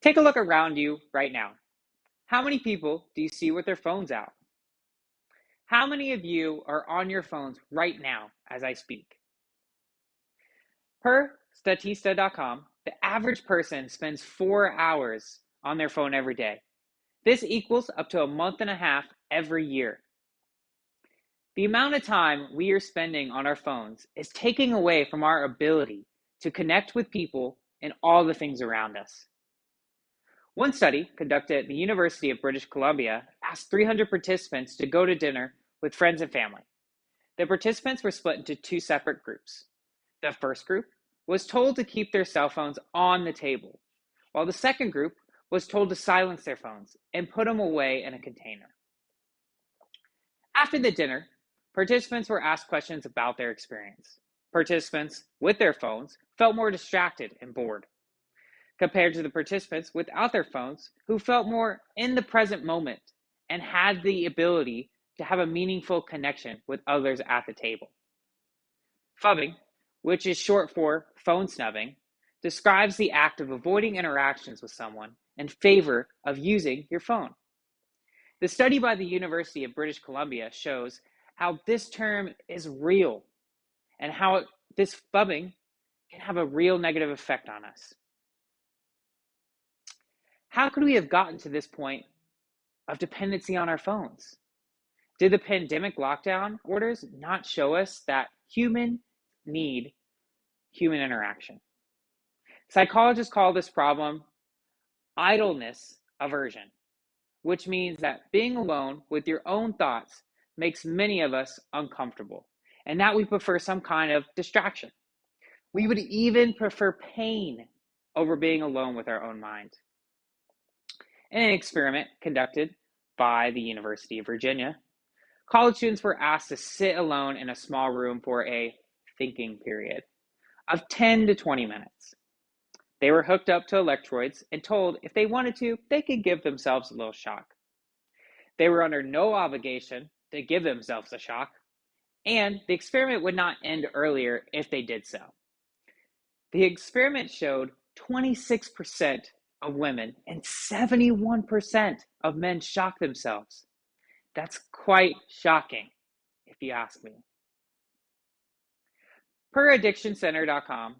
Take a look around you right now. How many people do you see with their phones out? How many of you are on your phones right now as I speak? Per Statista.com, the average person spends 4 hours on their phone every day. This equals up to a month and a half every year. The amount of time we are spending on our phones is taking away from our ability to connect with people and all the things around us. One study conducted at the University of British Columbia asked 300 participants to go to dinner with friends and family. The participants were split into two separate groups. The first group was told to keep their cell phones on the table, while the second group was told to silence their phones and put them away in a container. After the dinner, participants were asked questions about their experience. Participants with their phones felt more distracted and bored, compared to the participants without their phones who felt more in the present moment and had the ability to have a meaningful connection with others at the table. Phubbing, which is short for phone snubbing, describes the act of avoiding interactions with someone in favor of using your phone. The study by the University of British Columbia shows how this term is real and how this phubbing can have a real negative effect on us. How could we have gotten to this point of dependency on our phones? Did the pandemic lockdown orders not show us that humans need human interaction? Psychologists call this problem idleness aversion, which means that being alone with your own thoughts makes many of us uncomfortable, and that we prefer some kind of distraction. We would even prefer pain over being alone with our own mind. In an experiment conducted by the University of Virginia, college students were asked to sit alone in a small room for a thinking period of 10 to 20 minutes. They were hooked up to electrodes and told if they wanted to, they could give themselves a little shock. They were under no obligation to give themselves a shock, and the experiment would not end earlier if they did so. The experiment showed 26% of women and 71% of men shocked themselves. That's quite shocking, if you ask me. Per addictioncenter.com,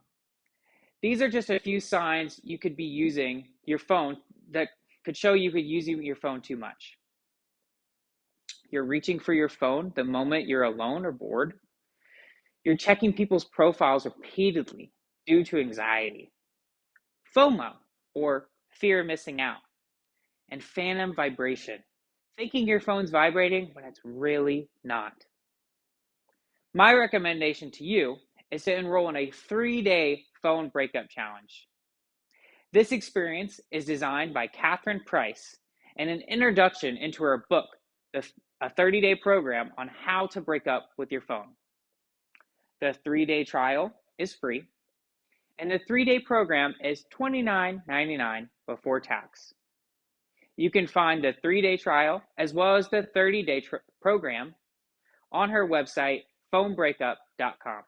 these are just a few signs you could be using your phone that could show you could use your phone too much. You're reaching for your phone the moment you're alone or bored. You're checking people's profiles repeatedly due to anxiety. FOMO, or fear of missing out. And phantom vibration, thinking your phone's vibrating when it's really not. My recommendation to you is to enroll in a 3-day phone breakup challenge. This experience is designed by Catherine Price and an introduction into her book, a 30-day program on how to break up with your phone. The 3-day trial is free, and the 3-day program is $29.99 before tax. You can find the 3-day trial as well as the 30-day program on her website, phonebreakup.com.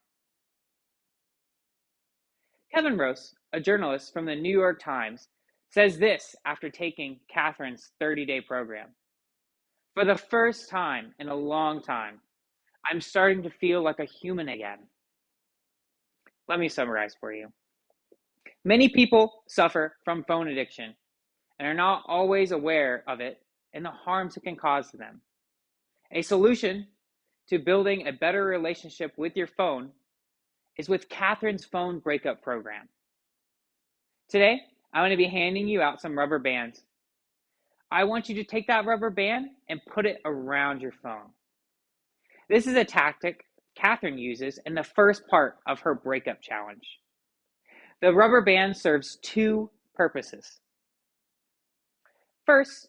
Kevin Rose, a journalist from the New York Times, says this after taking Catherine's 30-day program. For the first time in a long time, I'm starting to feel like a human again. Let me summarize for you. Many people suffer from phone addiction and are not always aware of it and the harms it can cause to them. A solution to building a better relationship with your phone is with Catherine's phone breakup program. Today, I'm going to be handing you out some rubber bands. I want you to take that rubber band and put it around your phone. This is a tactic Catherine uses in the first part of her breakup challenge. The rubber band serves two purposes. First,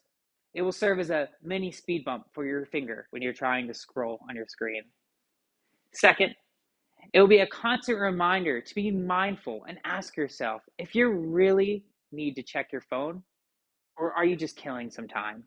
it will serve as a mini speed bump for your finger when you're trying to scroll on your screen. Second, it will be a constant reminder to be mindful and ask yourself if you really need to check your phone, or are you just killing some time?